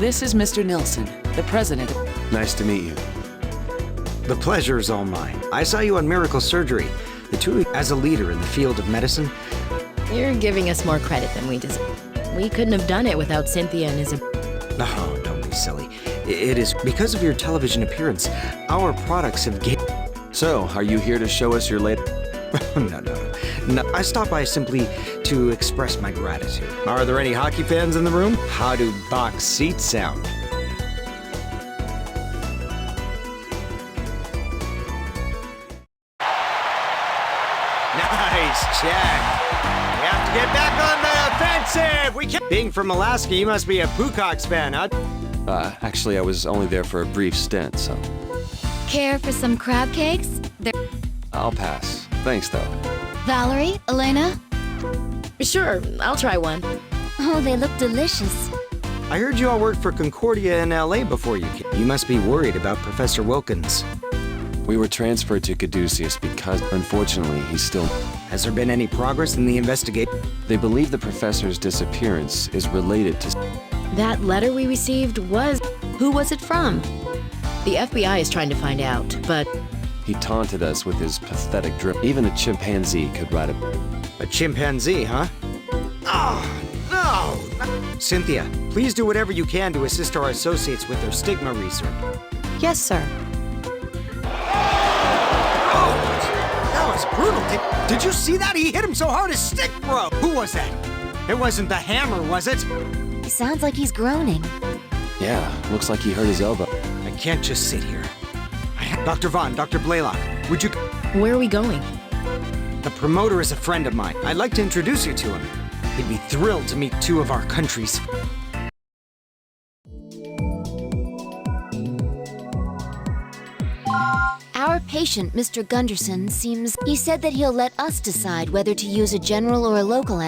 This is Mr. Nilsson, the president. Nice to meet you. The pleasure is all mine. I saw you on Miracle Surgery. The two, as a leader in the field of medicine. You're giving us more credit than we deserve. We couldn't have done it without Cynthia and Isabel. No, don't be silly. It is because of your television appearance. Our products have gained... So, are you here to show us your latest... No. I stopped by simply to express my gratitude. Are there any hockey fans in the room? How do box seats sound? Nice check. We have to get back on the offensive. We can't... Being from Alaska, you must be a Poohawks fan, huh? Actually, I was only there for a brief stint, so... Care for some crab cakes? I'll pass. Thanks, though. Valerie? Elena? Sure, I'll try one. Oh, they look delicious. I heard you all worked for Concordia in LA before you came. You must be worried about Professor Wilkins. We were transferred to Caduceus because, unfortunately, he's still... Has there been any progress in the investigation? They believe the professor's disappearance is related to... That letter we received was... Who was it from? The FBI is trying to find out, but... He taunted us with his pathetic drip. Even a chimpanzee could write A chimpanzee, huh? Oh, no! Cynthia, please do whatever you can to assist our associates with their stigma research. Yes, sir. Oh, that was brutal. Did you see that? He hit him so hard his stick broke. Who was that? It wasn't the hammer, was it? He sounds like he's groaning. Yeah, looks like he hurt his elbow. I can't just sit here. Dr. Vaughn, Dr. Blaylock, would you... Where are we going? The promoter is a friend of mine. I'd like to introduce you to him. He'd be thrilled to meet two of our countries. Our patient, Mr. Gunderson, seems... He said that he'll let us decide whether to use a general or a local...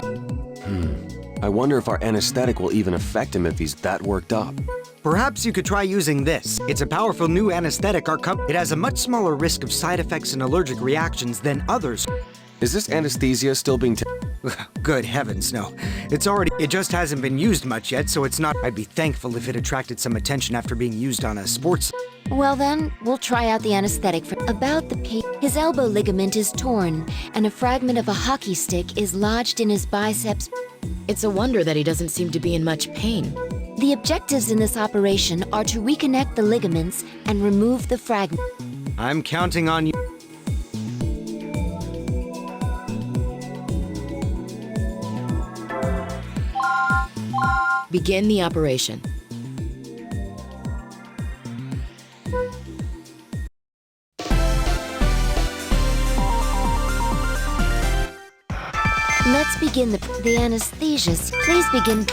I wonder if our anesthetic will even affect him if he's that worked up. Perhaps you could try using this. It's a powerful new anesthetic. It has a much smaller risk of side effects and allergic reactions than others. Is this anesthesia still being Good heavens, no. It just hasn't been used much yet, so it's not... I'd be thankful if it attracted some attention after being used on a sports... Well then, we'll try out the anesthetic for... About the patient... His elbow ligament is torn, and a fragment of a hockey stick is lodged in his biceps. It's a wonder that he doesn't seem to be in much pain. The objectives in this operation are to reconnect the ligaments and remove the fragment. I'm counting on you. Begin the operation. Let's begin the anesthesias. Please begin.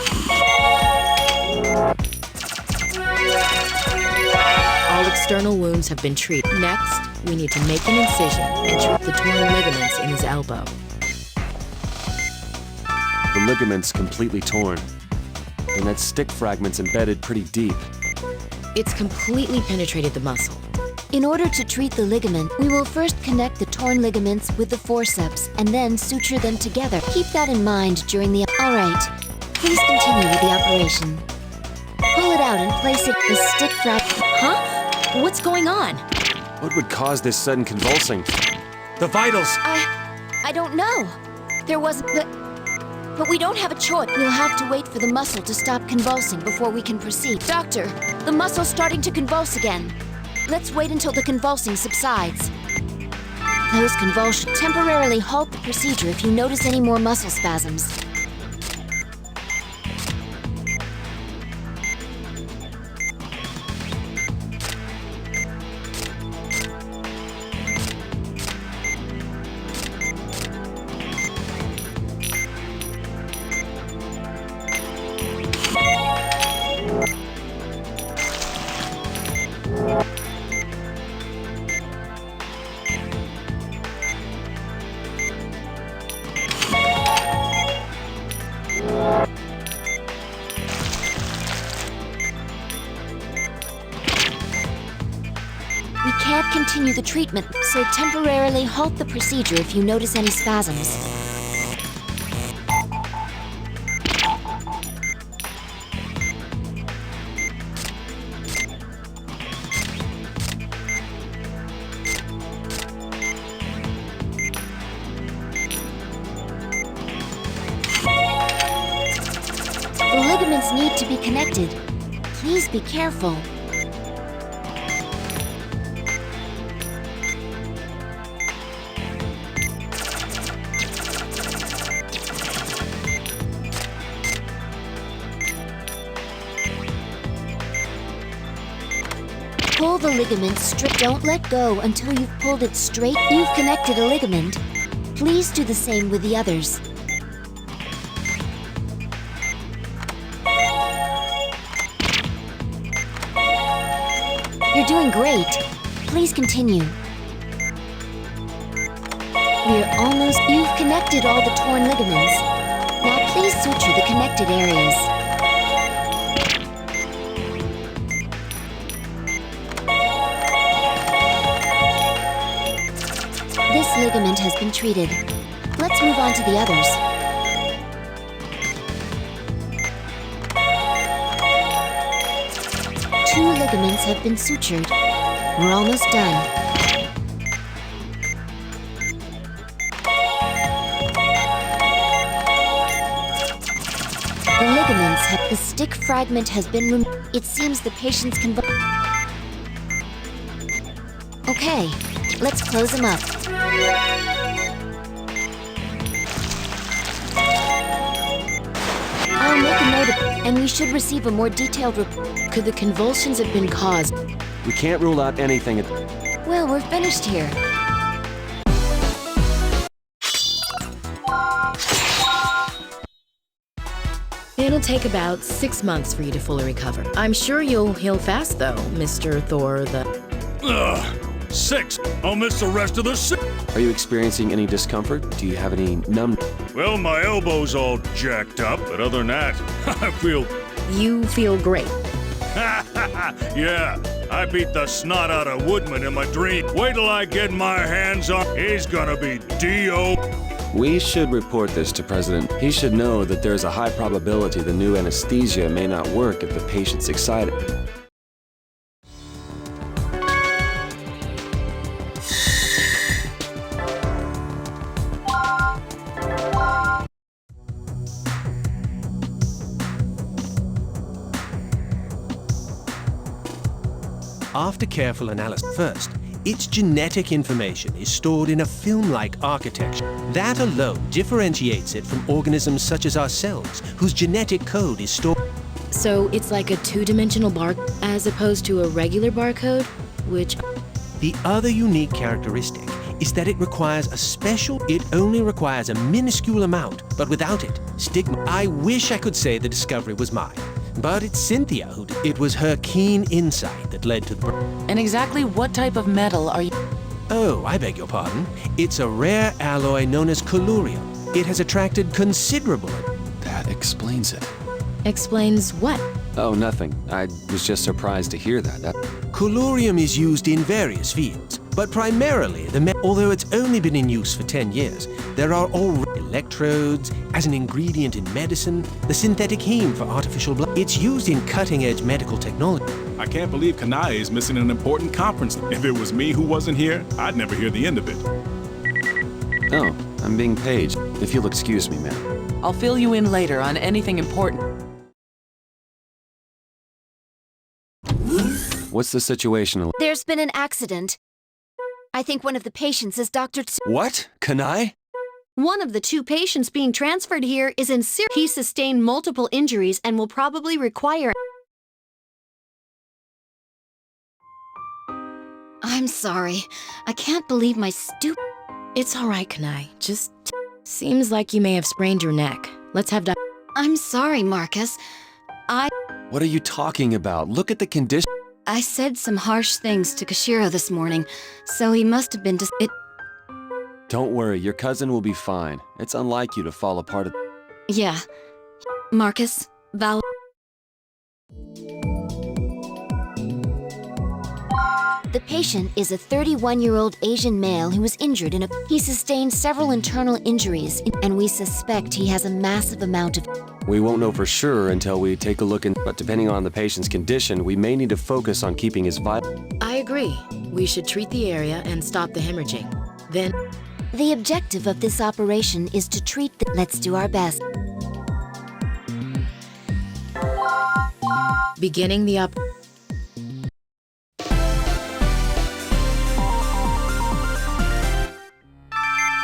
All external wounds have been treated. Next, we need to make an incision and treat the torn ligaments in his elbow. The ligament's completely torn, and that stick fragment's embedded pretty deep. It's completely penetrated the muscle. In order to treat the ligament, we will first connect the torn ligaments with the forceps and then suture them together. Keep that in mind during the... All right, please continue with the operation. Pull it out and place it in the stick fragment. Huh? What's going on? What would cause this sudden convulsing? The vitals! I don't know. There wasn't... But we don't have a choice. We'll have to wait for the muscle to stop convulsing before we can proceed. Doctor, the muscle's starting to convulse again. Let's wait until the convulsing subsides. Those convulsions temporarily halt the procedure if you notice any more muscle spasms. We can't continue the treatment, so temporarily halt the procedure if you notice any spasms. The ligaments need to be connected. Please be careful. Pull the ligament straight. Don't let go until you've pulled it straight. You've connected a ligament. Please do the same with the others. You're doing great. Please continue. We're almost... You've connected all the torn ligaments. Now please suture the connected areas. This ligament has been treated. Let's move on to the others. Two ligaments have been sutured. We're almost done. The ligaments have... The stick fragment has been removed. It seems the patient's Okay, let's close him up. I'll make a note of... And we should receive a more detailed report. Could the convulsions have been caused? We can't rule out anything at... Well, we're finished here. It'll take about 6 months for you to fully recover. I'm sure you'll heal fast, though, Mr. Thor, Ugh, 6. I'll miss the rest of the 6. Are you experiencing any discomfort? Do you have any numb... Well, my elbow's all jacked up, but other than that, I feel... You feel great. Yeah, I beat the snot out of Woodman in my dream. Wait till I get my hands on... He's gonna be D.O. We should report this to President. He should know that there's a high probability the new anesthesia may not work if the patient's excited. After careful analysis, first, its genetic information is stored in a film-like architecture. That alone differentiates it from organisms such as ourselves, whose genetic code is stored. So it's like a two-dimensional bar as opposed to a regular barcode, which... The other unique characteristic is that it requires a special... It only requires a minuscule amount, but without it, stigma... I wish I could say the discovery was mine, but it's Cynthia who did. It was her keen insight that led to the... And exactly what type of metal are you... Oh, I beg your pardon. It's a rare alloy known as collurium. It has attracted considerable... That explains it. Explains what? Oh, nothing. I was just surprised to hear that. Collurium is used in various fields, but primarily although it's only been in use for 10 years, there are already electrodes as an ingredient in medicine, the synthetic heme for artificial blood. It's used in cutting-edge medical technology. I can't believe Kanai is missing an important conference. If it was me who wasn't here, I'd never hear the end of it. Oh, I'm being paged. If you'll excuse me, ma'am. I'll fill you in later on anything important. What's the situation? There's been an accident. I think one of the patients is Dr. What? Kanai? One of the 2 patients being transferred here is in serious... He sustained multiple injuries and will probably require... I'm sorry. I can't believe my It's all right, Kanai. Just... Seems like you may have sprained your neck. Let's have... I'm sorry, Marcus. What are you talking about? Look at the condition. I said some harsh things to Kashiro this morning, so he must have been Don't worry, your cousin will be fine. It's unlike you to fall apart. Yeah. Marcus, Val... The patient is a 31-year-old Asian male who was injured in a... He sustained several internal injuries, and we suspect he has a massive amount of... We won't know for sure until we take a look but depending on the patient's condition, we may need to focus on keeping his vital... I agree. We should treat the area and stop the hemorrhaging. Then... The objective of this operation is to treat the... Let's do our best. Beginning the op...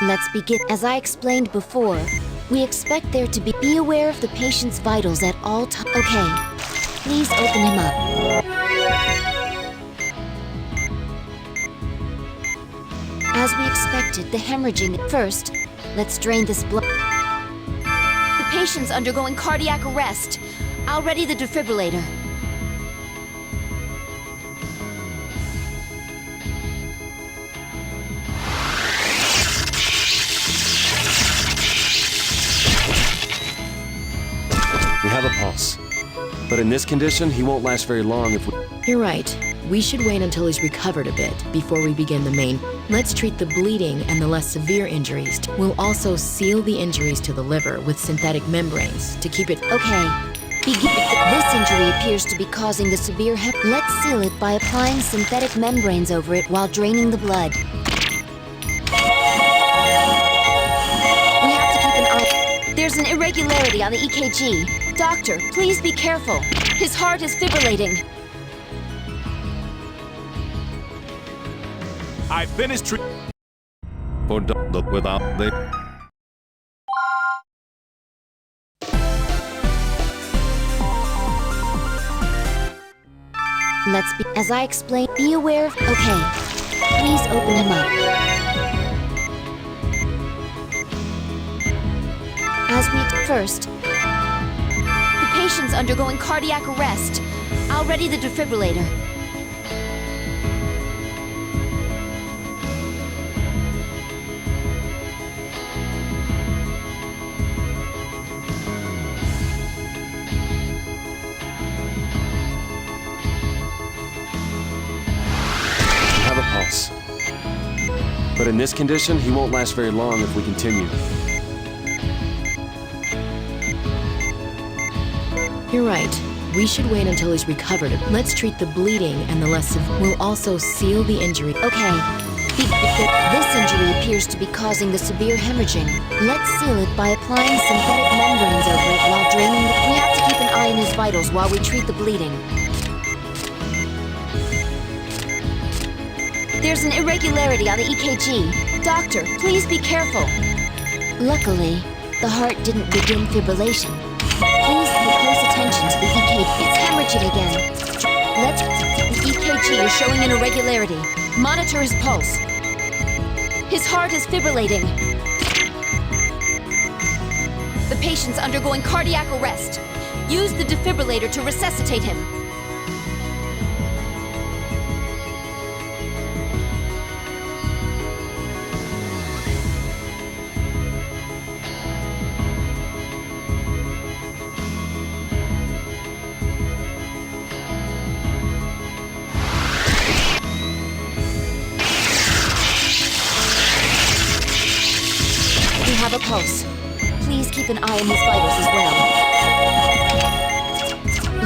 Let's begin. As I explained before, we expect there to be aware of the patient's vitals at all times. Okay, please open him up. As we expected, the hemorrhaging. First, let's drain this blood. The patient's undergoing cardiac arrest. I'll ready the defibrillator. We have a pulse. But in this condition, he won't last very long if we... You're right. We should wait until he's recovered a bit before we begin the main. Let's treat the bleeding and the less severe injuries. We'll also seal the injuries to the liver with synthetic membranes to keep it... Okay. This injury appears to be causing the severe Let's seal it by applying synthetic membranes over it while draining the blood. We have to keep an eye... There's an irregularity on the EKG. Doctor, please be careful. His heart is fibrillating. I finished treatment. Without the... Let's be... As I explained, be aware of... Okay. Please open him up. As we... First, the patient's undergoing cardiac arrest. I'll ready the defibrillator. have a pulse. But in this condition, he won't last very long if we continue. You're right. We should wait until he's recovered. Let's treat the bleeding and the less severe. We'll also seal the injury. Okay. This injury appears to be causing the severe hemorrhaging. Let's seal it by applying synthetic membranes over it while draining the... We have to keep an eye on his vitals while we treat the bleeding. There's an irregularity on the EKG. Doctor, please be careful. Luckily, the heart didn't begin fibrillation. Please pay close attention to the EKG. It's hemorrhaging again. The EKG is showing an irregularity. Monitor his pulse. His heart is fibrillating. The patient's undergoing cardiac arrest. Use the defibrillator to resuscitate him. Have a pulse. Please keep an eye on his vitals as well.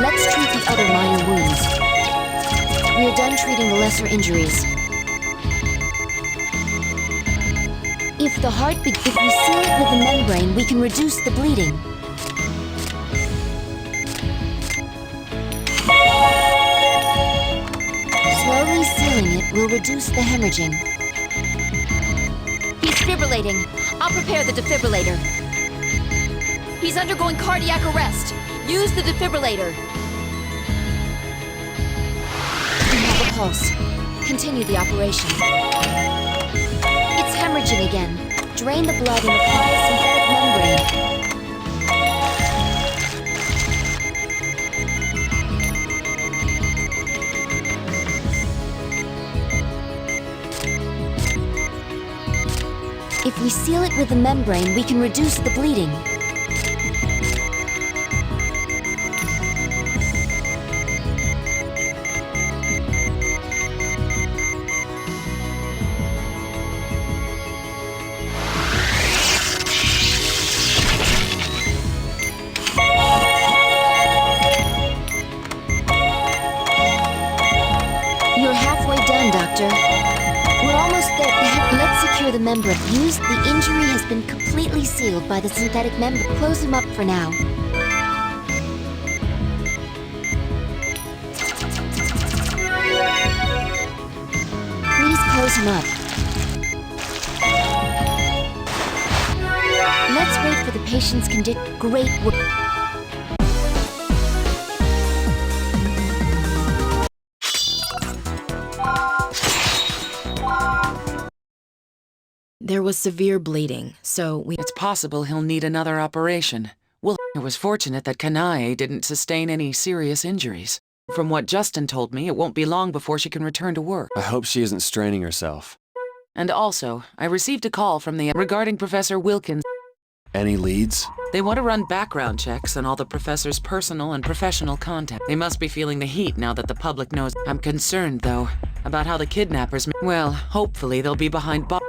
Let's treat the other minor wounds. We are done treating the lesser injuries. If we seal it with the membrane, we can reduce the bleeding. Slowly sealing it will reduce the hemorrhaging. He's fibrillating. I'll prepare the defibrillator. He's undergoing cardiac arrest. Use the defibrillator. We have a pulse. Continue the operation. It's hemorrhaging again. Drain the blood and apply a synthetic membrane. If we seal it with the membrane, we can reduce the bleeding. You're halfway done, Doctor. We're almost there. Let's secure the membrane. The injury has been completely sealed by the synthetic membrane. Close him up for now. Please close him up. Let's wait for the patient's condition. Great work. There was severe bleeding, so we... It's possible he'll need another operation. Well, it was fortunate that Kanae didn't sustain any serious injuries. From what Justin told me, it won't be long before she can return to work. I hope she isn't straining herself. And also, I received a call from the regarding Professor Wilkins. Any leads? They want to run background checks on all the professor's personal and professional contact. They must be feeling the heat now that the public knows. I'm concerned, though, about how the kidnappers... Well, hopefully they'll be behind bars.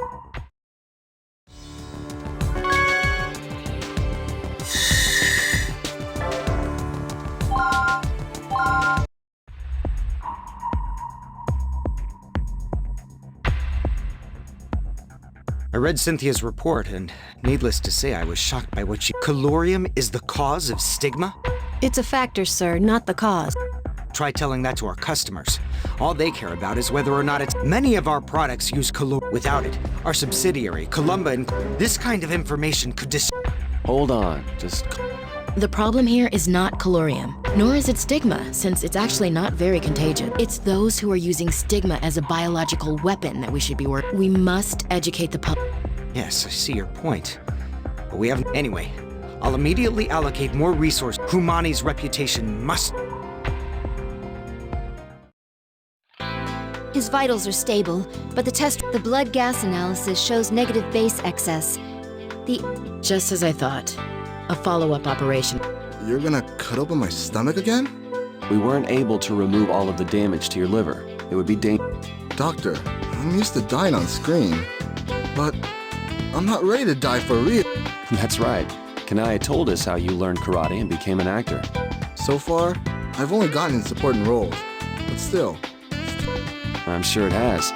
I read Cynthia's report, and needless to say, I was shocked by what she... Colorium is the cause of stigma? It's a factor, sir, not the cause. Try telling that to our customers. All they care about is whether or not it's... Many of our products use colorium. Without it, our subsidiary, Columba, and... This kind of information could Hold on, just... The problem here is not colorium, nor is it stigma, since it's actually not very contagious. It's those who are using stigma as a biological weapon that we should be working. We must educate the public. Yes, I see your point. But we haven't... Anyway, I'll immediately allocate more resources. Humani's reputation must... His vitals are stable, but the blood gas analysis shows negative base excess. Just as I thought. A follow-up operation. You're gonna cut open my stomach again? We weren't able to remove all of the damage to your liver. It would be dangerous. Doctor, I'm used to dying on screen, but I'm not ready to die for real. That's right. Kanae told us how you learned karate and became an actor. So far, I've only gotten in supporting roles, but still. I'm sure it has.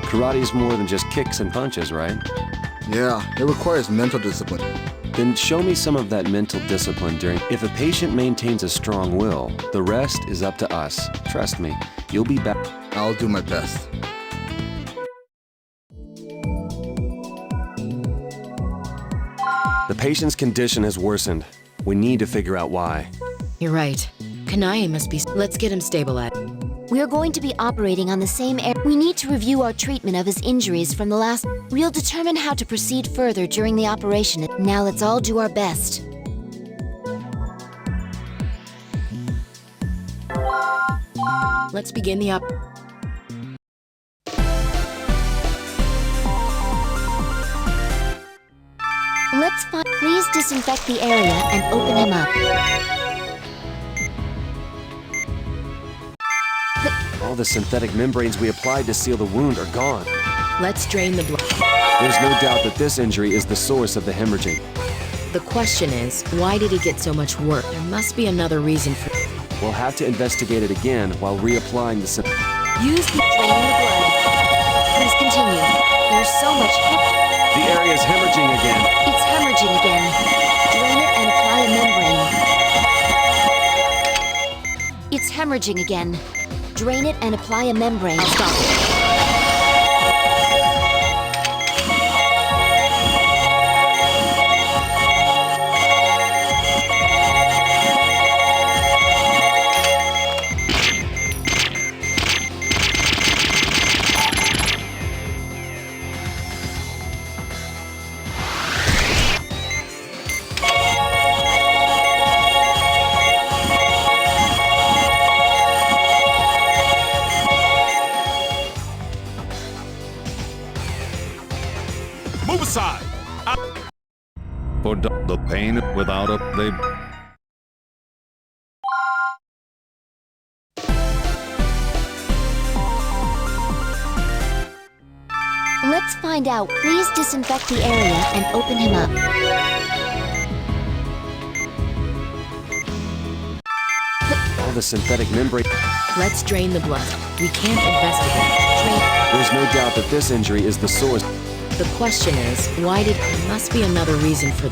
Karate's more than just kicks and punches, right? Yeah, it requires mental discipline. Then show me some of that mental discipline during... If a patient maintains a strong will, the rest is up to us. Trust me, you'll be back. I'll do my best. The patient's condition has worsened. We need to figure out why. You're right. Kanae must be... Let's get him stabilized. We are going to be operating on the same air. We need to review our treatment of his injuries from the last... We'll determine how to proceed further during the operation. Now let's all do our best. Let's begin the Please disinfect the area and open him up. All the synthetic membranes we applied to seal the wound are gone. Let's drain the blood. There's no doubt that this injury is the source of the hemorrhaging. The question is, why did he get so much work? There must be another reason for... We'll have to investigate it again while reapplying the... Use the draining the blood. Please continue. There's so much... The area's hemorrhaging again. It's hemorrhaging again. Drain it and apply a membrane. It's hemorrhaging again. Drain it and apply a membrane. Stop it. Move aside! For the pain without a... They... Let's find out. Please disinfect the area and open him up. All the synthetic membrane... Let's drain the blood. We can't investigate. There's no doubt that this injury is the source. The question is, why did... There must be another reason for...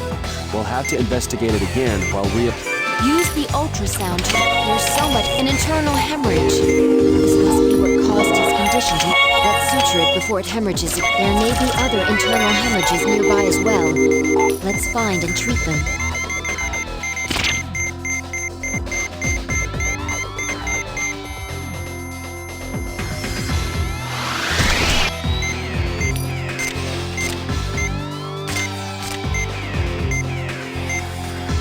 We'll have to investigate it again while Use the ultrasound. There's so much... An internal hemorrhage. This must be what caused his condition. permission to... Let's suture it before it hemorrhages. There may be other internal hemorrhages nearby as well. Let's find and treat them.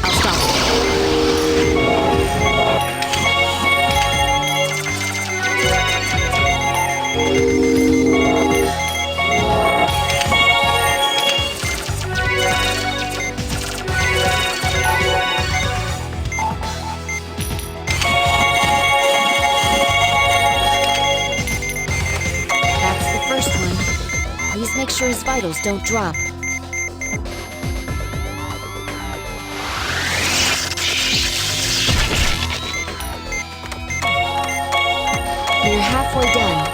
I'll stop it. That's the first one. Please make sure his vitals don't drop. We're halfway done.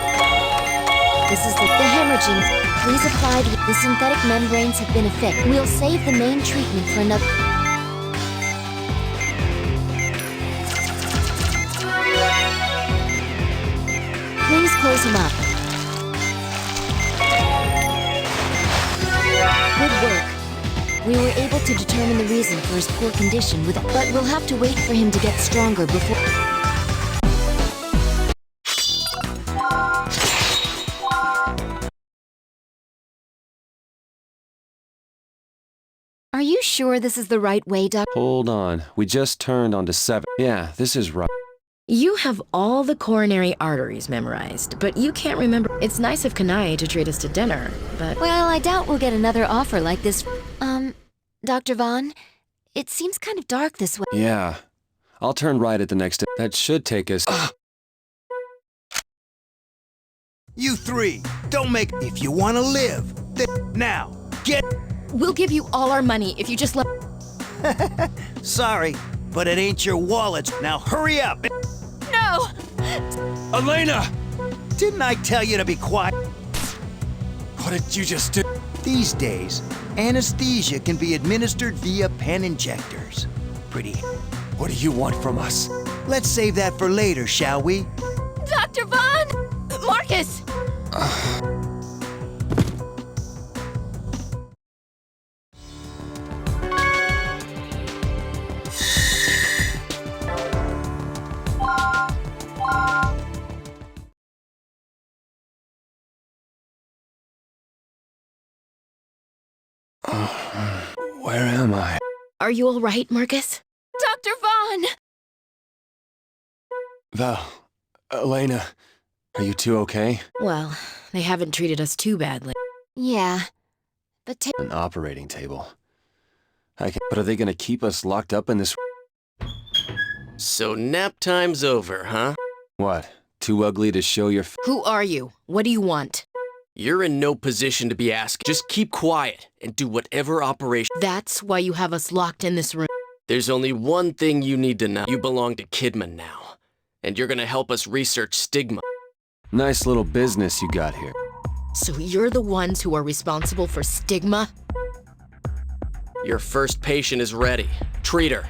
This is the hemorrhaging. Please apply the synthetic membranes have been affected. We'll save the main treatment for another. Please close him up. Good work. We were able to determine the reason for his poor condition but we'll have to wait for him to get stronger before... Are you sure this is the right way, Doc? Hold on. We just turned onto 7. Yeah, this is right. You have all the coronary arteries memorized, but you can't remember. It's nice of Kanai to treat us to dinner, but... Well, I doubt we'll get another offer like this. Dr. Vaughn, it seems kind of dark this way. Yeah. I'll turn right at the next... That should take us... You three, don't make... If you want to live, now, get... We'll give you all our money if you just let... Sorry, but it ain't your wallet. Now hurry up! No! Elena! Didn't I tell you to be quiet? What did you just do? These days, anesthesia can be administered via pen injectors. Pretty... What do you want from us? Let's save that for later, shall we? Dr. Vaughn! Marcus! Where am I? Are you all right, Marcus? Dr. Vaughn! Val, Elena, are you two okay? Well, they haven't treated us too badly. Yeah, but An operating table. But are they gonna keep us locked up in this... So nap time's over, huh? What? Too ugly to show your... Who are you? What do you want? You're in no position to be asked. Just keep quiet and do whatever operation. That's why you have us locked in this room. There's only one thing you need to know. You belong to Kidman now, and you're gonna help us research stigma. Nice little business you got here. So you're the ones who are responsible for stigma? Your first patient is ready. Treat her.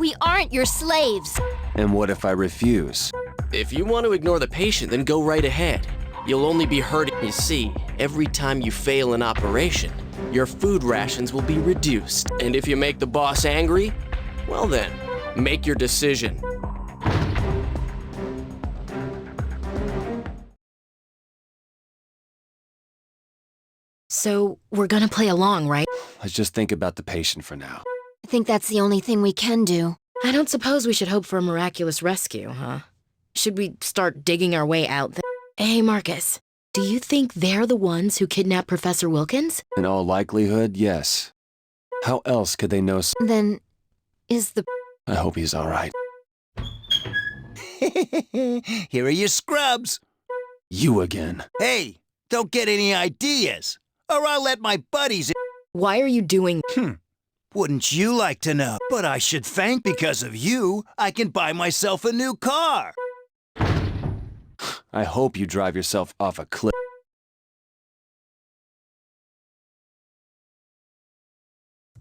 we aren't your slaves. And what if I refuse? If you want to ignore the patient, then go right ahead. You'll only be hurting. You see, every time you fail an operation, your food rations will be reduced. And if you make the boss angry, well then, make your decision. So, we're gonna play along, right? Let's just think about the patient for now. I think that's the only thing we can do. I don't suppose we should hope for a miraculous rescue, huh? Should we start digging our way out there? Hey, Marcus, do you think they're the ones who kidnapped Professor Wilkins? In all likelihood, yes. How else could they know? Then, is the... I hope he's all right. Here are your scrubs. You again. Hey, don't get any ideas, or I'll let my buddies... Why are you doing... Wouldn't you like to know? But I should thank because of you, I can buy myself a new car. I hope you drive yourself off a cliff.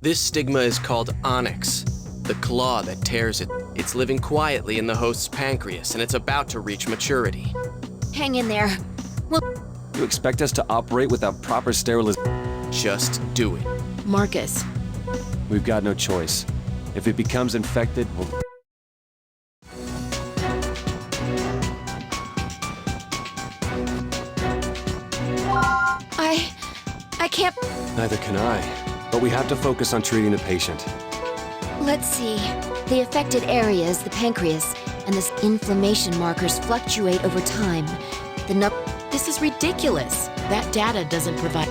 This stigma is called onyx, the claw that tears it. It's living quietly in the host's pancreas, and it's about to reach maturity. Hang in there. You expect us to operate without proper sterilization? Just do it. Marcus, We've got no choice. If it becomes infected, we'll... I can't... Neither can I. But we have to focus on treating the patient. Let's see. The affected areas, the pancreas, and the inflammation markers fluctuate over time. this is ridiculous. That data doesn't provide...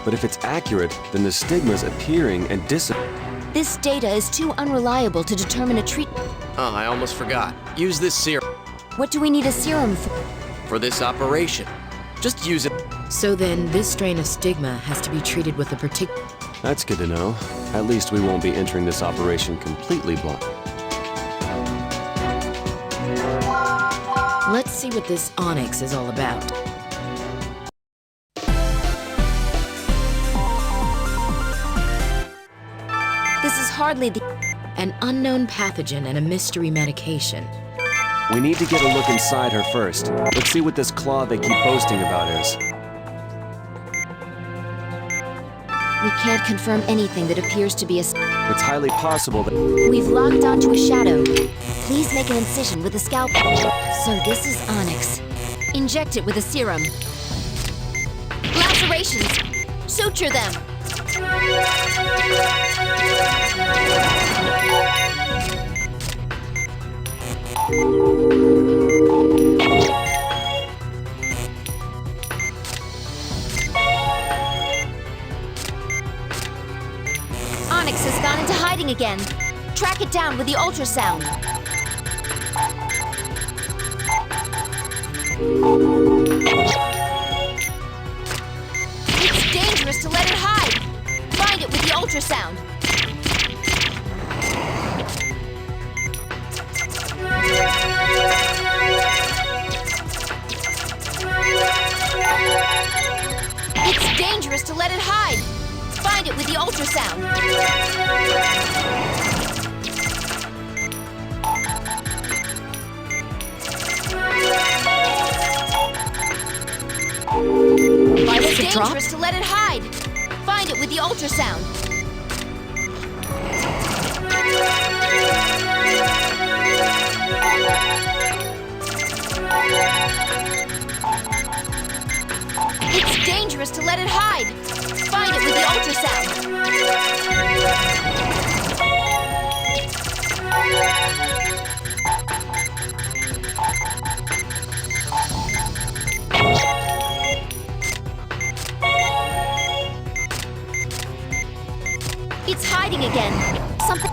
But if it's accurate, then the stigma's appearing and This data is too unreliable to determine a treatment. Oh, I almost forgot. Use this serum What do we need a serum for? for this operation. Just use it. So then, this strain of stigma has to be treated with a particular... That's good to know. At least we won't be entering this operation completely blind. Let's see what this onyx is all about. This is hardly the... An unknown pathogen and a mystery medication. We need to get a look inside her first. Let's see what this claw they keep boasting about is. We can't confirm anything that appears to be a... It's highly possible that... We've locked onto a shadow. Please make an incision with a scalpel. So this is onyx. Inject it with a serum. Lacerations! Suture them! Onyx has gone into hiding again. Track it down with the ultrasound. It's dangerous to let it hide. Find it with the ultrasound. It's dangerous to let it hide. Find it with the ultrasound. It's dangerous to let it hide. Find it with the ultrasound. It's dangerous to let it hide. Find it with the ultrasound. It's hiding again.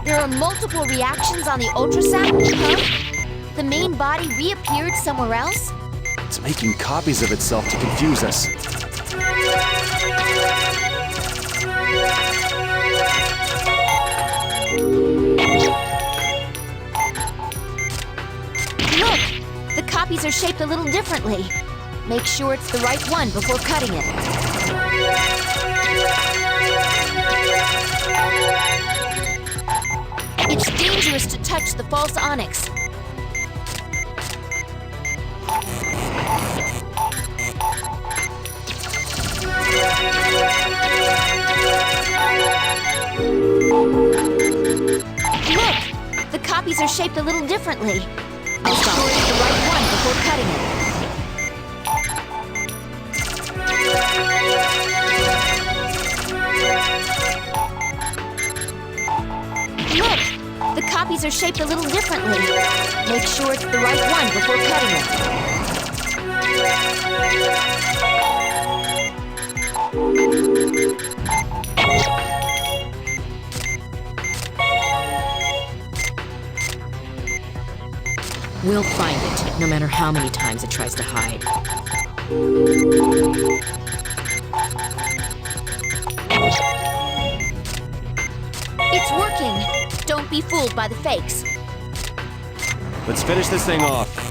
There are multiple reactions on the ultrasound? Huh? The main body reappeared somewhere else? It's making copies of itself to confuse us. Look! The copies are shaped a little differently. Make sure it's the right one before cutting it. It's dangerous to touch the false onyx. Look! The copies are shaped a little differently. Make sure it's the right one before cutting it. Look! The copies are shaped a little differently. Make sure it's the right one before cutting it. We'll find it, no matter how many times it tries to hide. It's working! Don't be fooled by the fakes. Let's finish this thing off.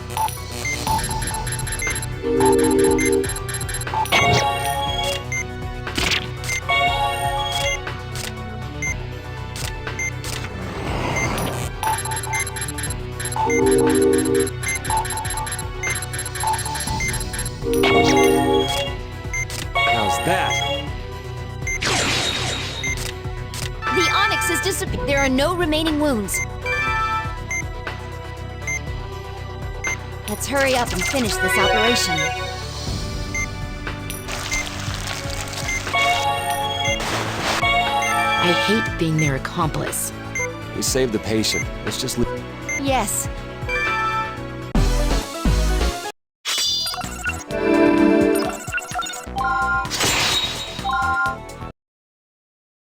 are no remaining wounds. Let's hurry up and finish this operation. I hate being their accomplice. We saved the patient. Let's just leave. Yes.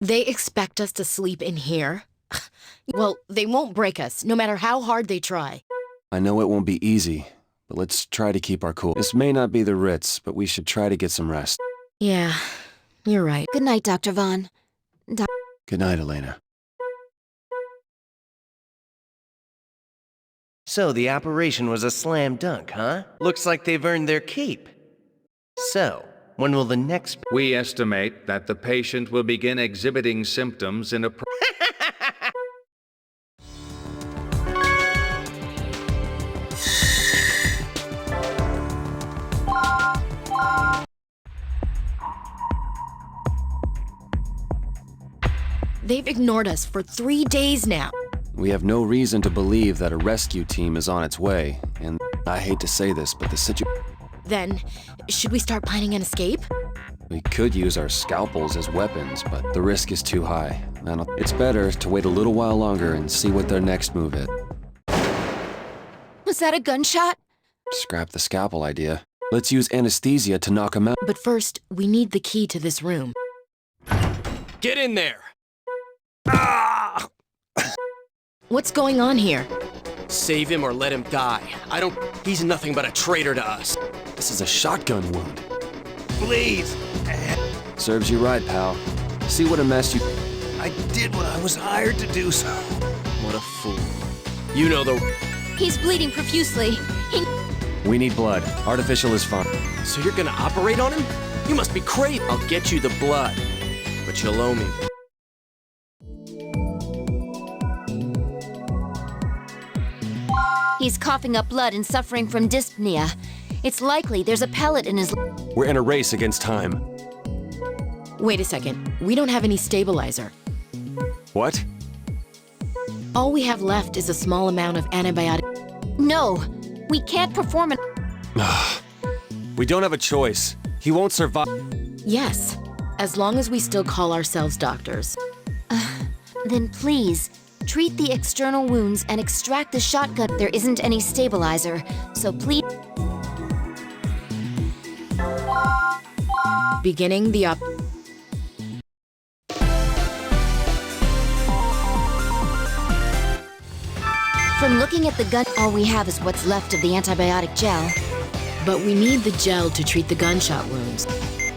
They expect us to sleep in here? Well, they won't break us, no matter how hard they try. I know it won't be easy, but let's try to keep our cool. This may not be the Ritz, but we should try to get some rest. Yeah, you're right. Good night, Dr. Vaughn. Good night, Elena. So the operation was a slam dunk, huh? Looks like they've earned their keep. So, when will the next... We estimate that the patient will begin exhibiting symptoms in a... They've ignored us for 3 days now. We have no reason to believe that a rescue team is on its way, and I hate to say this, but the situation... Then, should we start planning an escape? We could use our scalpels as weapons, but the risk is too high. It's better to wait a little while longer and see what their next move is. Was that a gunshot? Scrap the scalpel idea. Let's use anesthesia to knock them out. But first, we need the key to this room. Get in there! What's going on here? Save him or let him die. He's nothing but a traitor to us. This is a shotgun wound. Please. Serves you right, pal. See what a mess you... I did what I was hired to do, so... What a fool. You know the... He's bleeding profusely. We need blood. Artificial is fine. So you're gonna operate on him? You must be crazy. I'll get you the blood. But you'll owe me. He's coughing up blood and suffering from dyspnea. It's likely there's a pellet in his... We're in a race against time. Wait a second. We don't have any stabilizer. What? All we have left is a small amount of antibiotic. No, we can't perform an... We don't have a choice. He won't survive. Yes, as long as we still call ourselves doctors. Then please, treat the external wounds and extract the shotgun. There isn't any stabilizer, so please... Beginning the op... From looking at the gun, all we have is what's left of the antibiotic gel. But we need the gel to treat the gunshot wounds.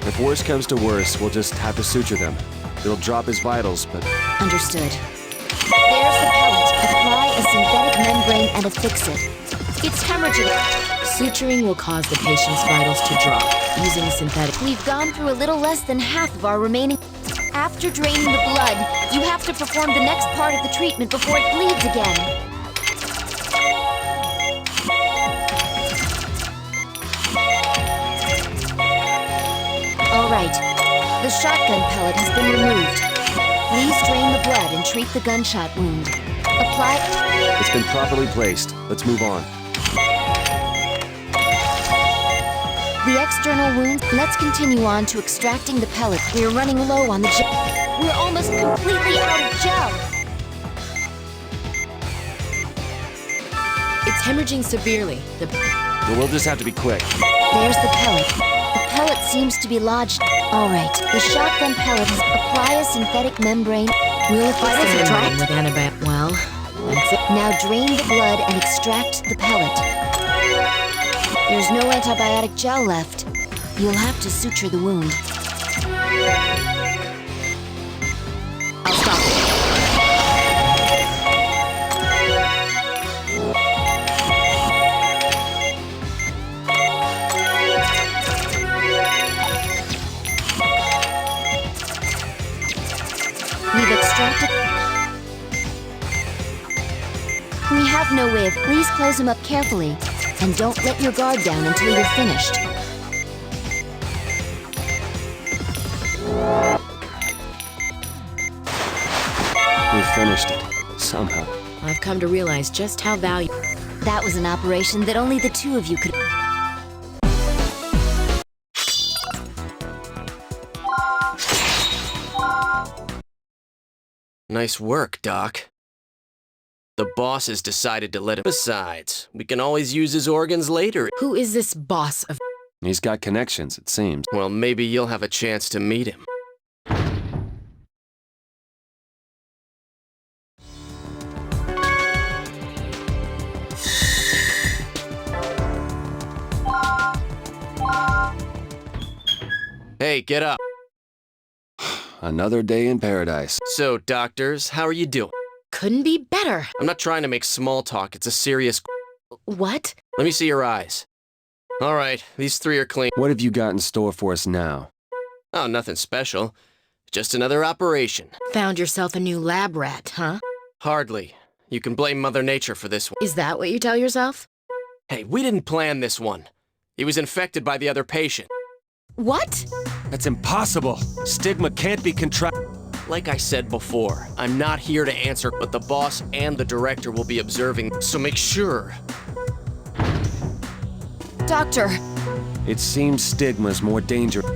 If worse comes to worse, we'll just have to suture them. It'll drop his vitals, but... Understood. There's the pellet. Apply a synthetic membrane and affix it. It's hemorrhaging. Suturing will cause the patient's vitals to drop, using synthetic... We've gone through a little less than half of our remaining... After draining the blood, you have to perform the next part of the treatment before it bleeds again. All right. The shotgun pellet has been removed. Please drain the blood and treat the gunshot wound. Apply... It's been properly placed. Let's move on. The external wound. Let's continue on to extracting the pellet. We're running low on the gel. We're almost completely out of gel. It's hemorrhaging severely. We'll just have to be quick. There's the pellet. The pellet seems to be lodged. All right. The shotgun pellet has... Apply a synthetic membrane. We'll apply the membrane with antibiotic. Well, that's it. Now drain the blood and extract the pellet. There's no antibiotic gel left. You'll have to suture the wound. I'll stop it. We've extracted... We have no way of... Please close him up carefully. And don't let your guard down until you're finished. We've finished it. Somehow. I've come to realize just how valuable. That was an operation that only the two of you could... Nice work, Doc. The boss has decided to let him. Besides, we can always use his organs later. Who is this boss of... He's got connections, it seems. Well, maybe you'll have a chance to meet him. Hey, get up. Another day in paradise. So, doctors, how are you doing? Couldn't be better. I'm not trying to make small talk. It's a serious... What? Let me see your eyes. All right, these three are clean. What have you got in store for us now? Oh, nothing special. Just another operation. Found yourself a new lab rat, huh? Hardly. You can blame Mother Nature for this one. Is that what you tell yourself? Hey, we didn't plan this one. He was infected by the other patient. What? That's impossible. Stigma can't be Like I said before, I'm not here to answer, but the boss and the director will be observing, so make sure. Doctor! It seems Stigma's more dangerous.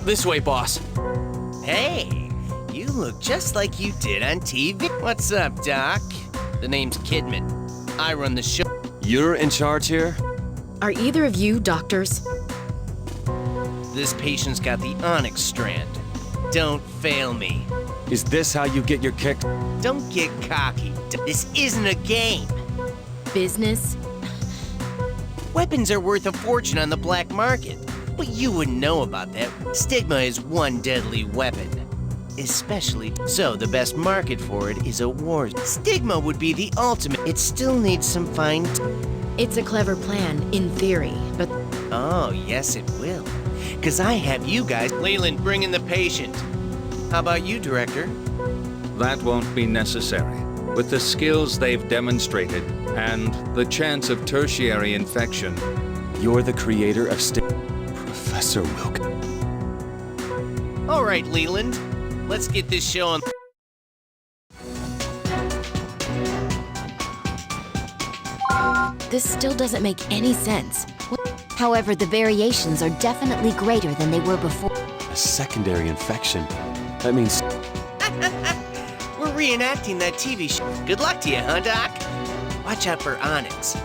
This way, boss. Hey, you look just like you did on TV. What's up, Doc? The name's Kidman. I run the show. You're in charge here? Are either of you doctors? This patient's got the onyx strand. Don't fail me. Is this how you get your kick? Don't get cocky. This isn't a game. Business? Weapons are worth a fortune on the black market. But you wouldn't know about that. Stigma is one deadly weapon. Especially so, the best market for it is a war. Stigma would be the ultimate. It still needs some fine. It's a clever plan, in theory, but... Oh, yes, it will. Because I have you guys. Leland, bring in the patient. How about you, Director? That won't be necessary. With the skills they've demonstrated and the chance of tertiary infection. You're the creator of Professor Wilk. All right, Leland. Let's get this show on. This still doesn't make any sense. However, the variations are definitely greater than they were before. A secondary infection. That means... We're reenacting that TV show. Good luck to you, huh, Doc? Watch out for Onyx.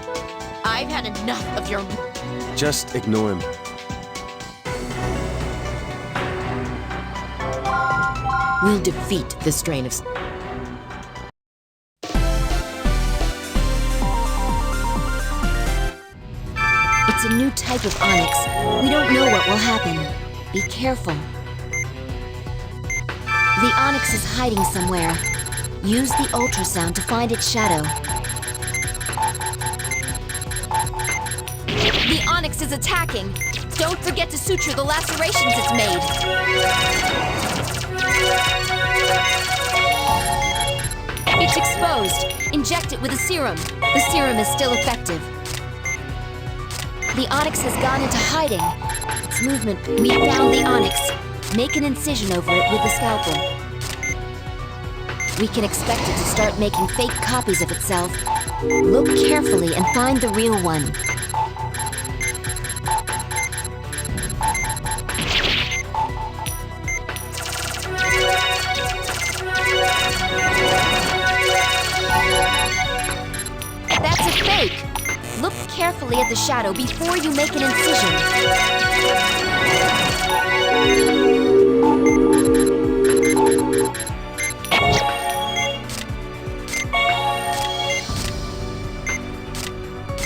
I've had enough of your... Just ignore him. We'll defeat the strain of... It's a new type of onyx. We don't know what will happen. Be careful. The onyx is hiding somewhere. Use the ultrasound to find its shadow. The onyx is attacking. Don't forget to suture the lacerations it's made. It's exposed. Inject it with a serum. The serum is still effective. The onyx has gone into hiding. Its movement. We found the onyx. Make an incision over it with the scalpel. We can expect it to start making fake copies of itself. Look carefully and find the real one. That's a fake! Look carefully at the shadow before you make an incision.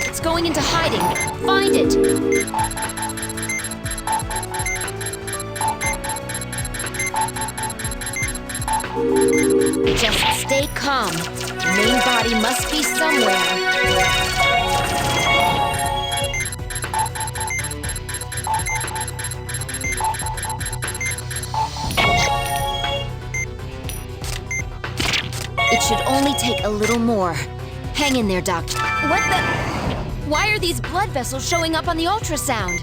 It's going into hiding. Find it! Just stay calm. The main body must be somewhere. It should only take a little more. Hang in there, Doctor. What the... Why are these blood vessels showing up on the ultrasound?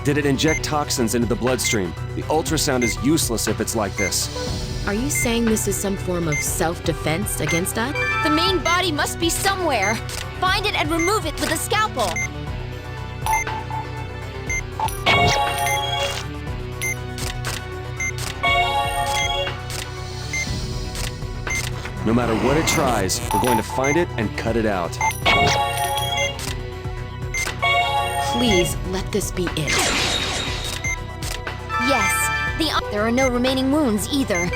Did it inject toxins into the bloodstream? The ultrasound is useless if it's like this. Are you saying this is some form of self-defense against us? The main body must be somewhere. Find it and remove it with a scalpel. No matter what it tries, we're going to find it and cut it out. Please, let this be it. Yes, there are no remaining wounds either.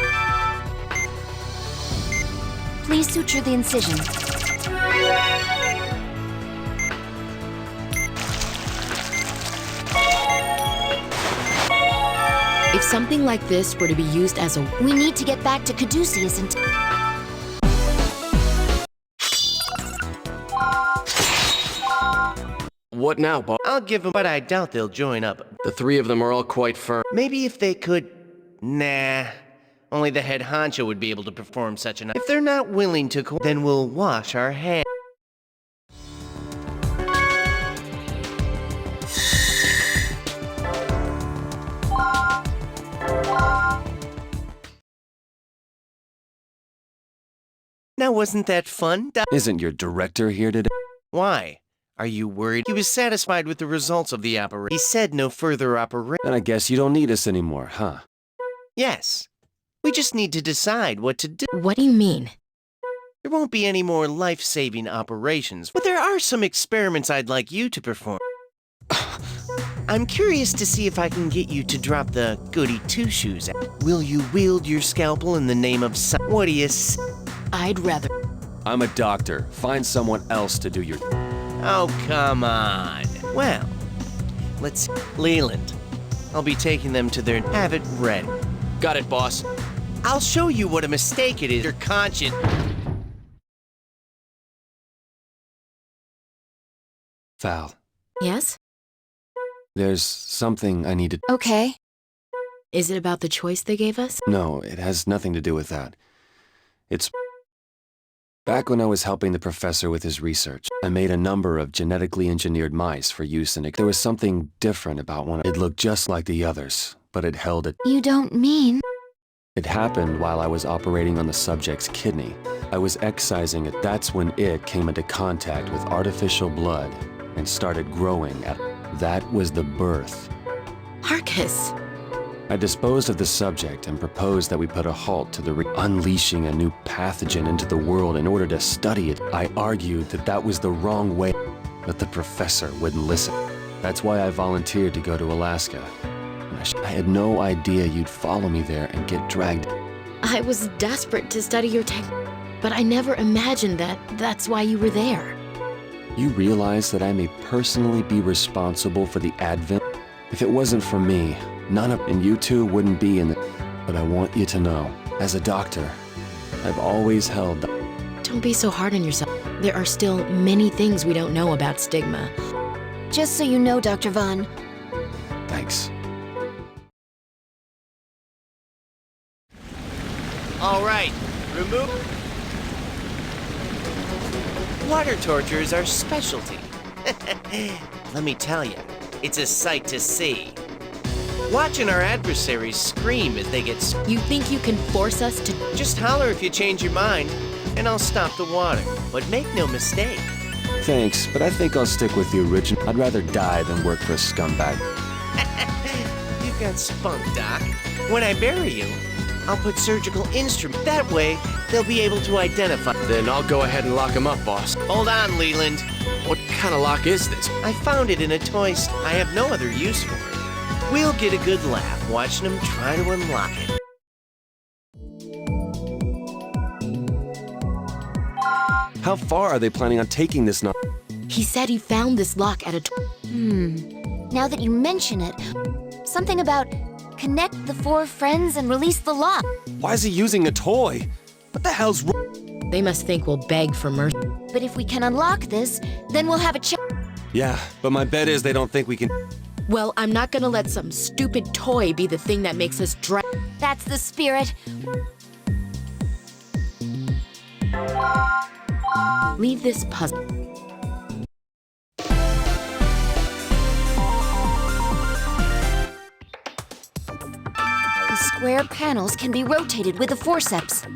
Please suture the incision. If something like this were to be used as a... We need to get back to Caduceus and... What now, boss? I'll give them, but I doubt they'll join up. The three of them are all quite firm. Maybe if they could... Nah. Only the head honcho would be able to perform such an... If they're not willing to then we'll wash our hands. Now wasn't that fun? Isn't your director here today? Why? Are you worried? He was satisfied with the results of the operation. He said no further operation. Then I guess you don't need us anymore, huh? Yes. We just need to decide what to do. What do you mean? There won't be any more life-saving operations, but there are some experiments I'd like you to perform. I'm curious to see if I can get you to drop the goody two-shoes. Will you wield your scalpel in the name of what do you say? I'd rather... I'm a doctor. Find someone else to do your... Oh, come on. Well, let's... Leland, I'll be taking them to their... Have it ready. Got it, boss. I'll show you what a mistake it is. Your conscience... Val. Yes? There's something I need to... Okay. Is it about the choice they gave us? No, it has nothing to do with that. It's... Back when I was helping the professor with his research, I made a number of genetically engineered mice for use in it. There was something different about one. It looked just like the others, but it held it. You don't mean... It happened while I was operating on the subject's kidney. I was excising it. That's when it came into contact with artificial blood and started growing. That was the birth. Arcus! I disposed of the subject and proposed that we put a halt to the unleashing a new pathogen into the world in order to study it. I argued that that was the wrong way, but the professor wouldn't listen. That's why I volunteered to go to Alaska. I had no idea you'd follow me there and get dragged. I was desperate to study your tech, but I never imagined that's why you were there. You realize that I may personally be responsible for the advent? If it wasn't for me, none of and you two wouldn't be in the... But I want you to know, as a doctor, I've always held... Don't be so hard on yourself. There are still many things we don't know about stigma. Just so you know, Dr. Vaughn. Thanks. All right, remove... Water torture is our specialty. Let me tell you, it's a sight to see. Watching our adversaries scream as they get... You think you can force us to... Just holler if you change your mind, and I'll stop the water. But make no mistake. Thanks, but I think I'll stick with the original. I'd rather die than work for a scumbag. You've got spunk, Doc. When I bury you, I'll put surgical instruments. That way, they'll be able to identify. Then I'll go ahead and lock him up, boss. Hold on, Leland. What kind of lock is this? I found it in a toy store. I have no other use for it. We'll get a good laugh watching him try to unlock it. How far are they planning on taking this now? He said he found this lock at a... Now that you mention it, something about connect the 4 friends and release the lock. Why is he using a toy? What the hell's wrong? They must think we'll beg for mercy. But if we can unlock this, then we'll have a chance. Yeah, but my bet is they don't think we can... Well, I'm not gonna let some stupid toy be the thing that makes us drag. That's the spirit. Leave this puzzle. square panels can be rotated with a forceps.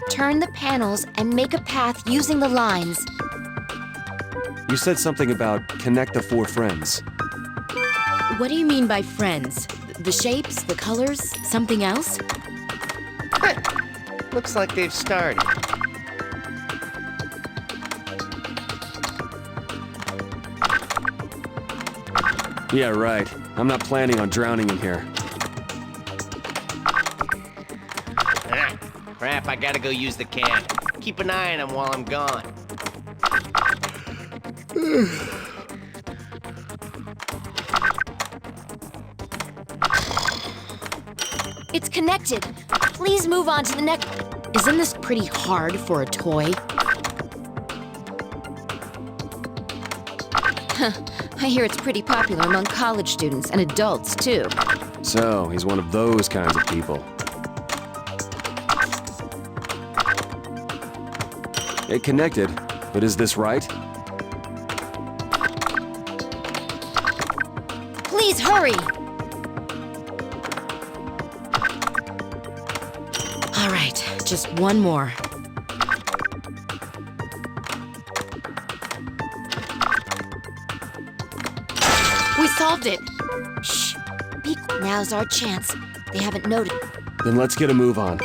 Turn the panels and make a path using the lines. You said something about connect the 4 friends. What do you mean by friends? The shapes, the colors, something else? Looks like they've started. Yeah, right. I'm not planning on drowning in here. Ah, crap, I gotta go use the can. Keep an eye on him while I'm gone. It's connected. Please move on to the next. Isn't this pretty hard for a toy? I hear it's pretty popular among college students and adults, too. So, he's one of those kinds of people. It connected, but is this right? Please hurry! All right, just one more. We solved it! Shh. Now's our chance. They haven't noticed. Then let's get a move on.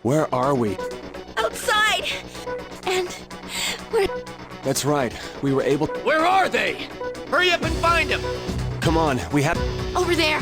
Where are we? Outside! And we're... That's right. We were able... Where are they? Hurry up and find them! Come on, we have... over there.